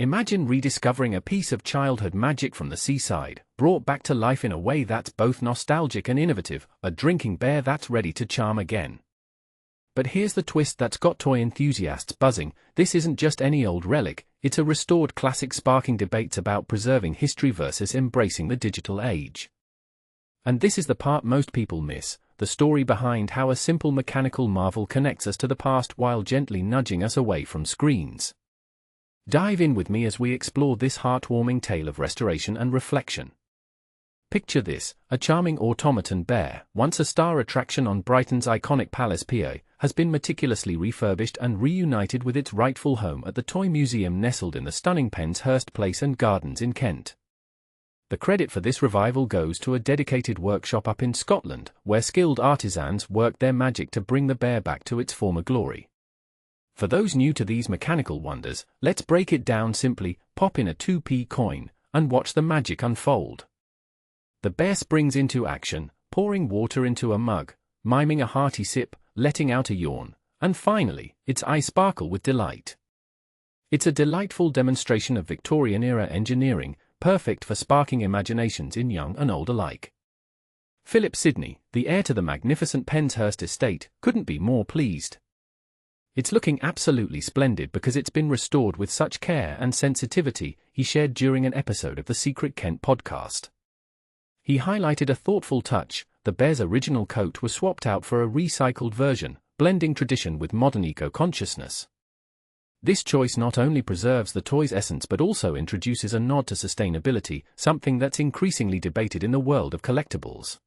Imagine rediscovering a piece of childhood magic from the seaside, brought back to life in a way that's both nostalgic and innovative, a drinking bear that's ready to charm again. But here's the twist that's got toy enthusiasts buzzing: this isn't just any old relic, it's a restored classic sparking debates about preserving history versus embracing the digital age. And this is the part most people miss, the story behind how a simple mechanical marvel connects us to the past while gently nudging us away from screens. Dive in with me as we explore this heartwarming tale of restoration and reflection. Picture this: a charming automaton bear, once a star attraction on Brighton's iconic Palace Pier, has been meticulously refurbished and reunited with its rightful home at the Toy Museum nestled in the stunning Penshurst Place and Gardens in Kent. The credit for this revival goes to a dedicated workshop up in Scotland, where skilled artisans worked their magic to bring the bear back to its former glory. For those new to these mechanical wonders, let's break it down simply: pop in a 2p coin, and watch the magic unfold. The bear springs into action, pouring water into a mug, miming a hearty sip, letting out a yawn, and finally, its eyes sparkle with delight. It's a delightful demonstration of Victorian-era engineering, perfect for sparking imaginations in young and old alike. Philip Sidney, the heir to the magnificent Penshurst estate, couldn't be more pleased. It's looking absolutely splendid because it's been restored with such care and sensitivity, he shared during an episode of the Secret Kent podcast. He highlighted a thoughtful touch: the bear's original coat was swapped out for a recycled version, blending tradition with modern eco-consciousness. This choice not only preserves the toy's essence but also introduces a nod to sustainability, something that's increasingly debated in the world of collectibles.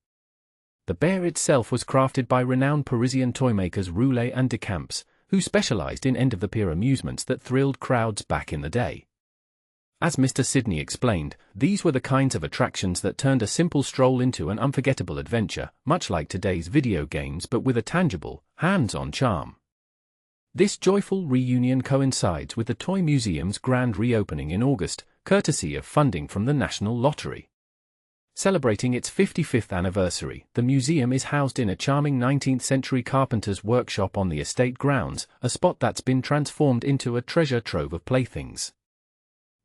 The bear itself was crafted by renowned Parisian toymakers Roullet Decamps, who specialized in end-of-the-pier amusements that thrilled crowds back in the day. As Mr. Sidney explained, these were the kinds of attractions that turned a simple stroll into an unforgettable adventure, much like today's video games but with a tangible, hands-on charm. This joyful reunion coincides with the Toy Museum's grand reopening in August, courtesy of funding from the National Lottery. Celebrating its 55th anniversary, the museum is housed in a charming 19th-century carpenter's workshop on the estate grounds, a spot that's been transformed into a treasure trove of playthings.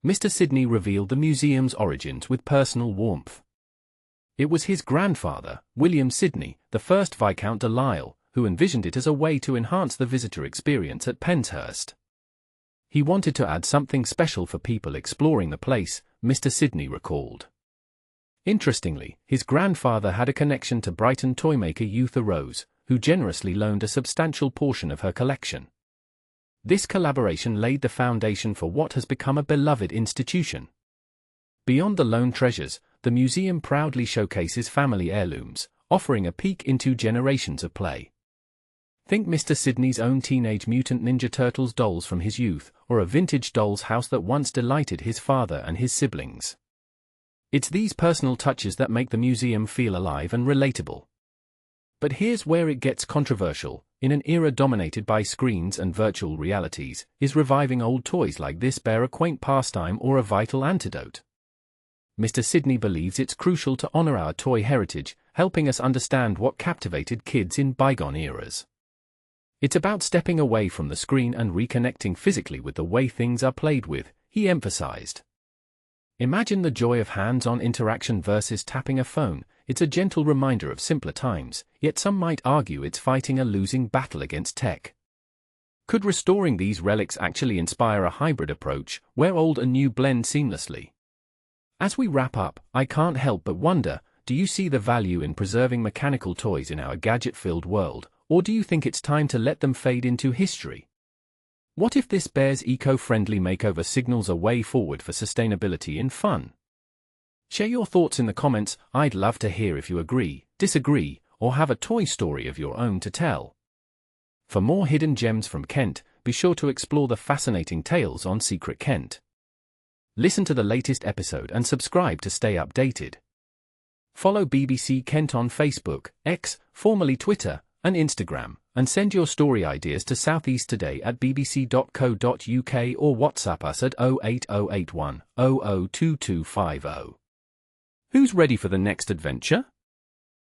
Mr. Sidney revealed the museum's origins with personal warmth. It was his grandfather, William Sidney, the first Viscount de Lisle, who envisioned it as a way to enhance the visitor experience at Penshurst. He wanted to add something special for people exploring the place, Mr. Sidney recalled. Interestingly, his grandfather had a connection to Brighton toymaker Eutha Rose, who generously loaned a substantial portion of her collection. This collaboration laid the foundation for what has become a beloved institution. Beyond the loaned treasures, the museum proudly showcases family heirlooms, offering a peek into generations of play. Think Mr. Sidney's own Teenage Mutant Ninja Turtles dolls from his youth, or a vintage doll's house that once delighted his father and his siblings. It's these personal touches that make the museum feel alive and relatable. But here's where it gets controversial: in an era dominated by screens and virtual realities, is reviving old toys like this bear a quaint pastime or a vital antidote? Mr. Sidney believes it's crucial to honor our toy heritage, helping us understand what captivated kids in bygone eras. It's about stepping away from the screen and reconnecting physically with the way things are played with, he emphasized. Imagine the joy of hands-on interaction versus tapping a phone. It's a gentle reminder of simpler times, yet some might argue it's fighting a losing battle against tech. Could restoring these relics actually inspire a hybrid approach, where old and new blend seamlessly? As we wrap up, I can't help but wonder, do you see the value in preserving mechanical toys in our gadget-filled world, or do you think it's time to let them fade into history? What if this bear's eco-friendly makeover signals a way forward for sustainability and fun? Share your thoughts in the comments. I'd love to hear if you agree, disagree, or have a toy story of your own to tell. For more hidden gems from Kent, be sure to explore the fascinating tales on Secret Kent. Listen to the latest episode and subscribe to stay updated. Follow BBC Kent on Facebook, X, formerly Twitter, and Instagram, and send your story ideas to southeasttoday@bbc.co.uk or WhatsApp us at 08081 002250. Who's ready for the next adventure?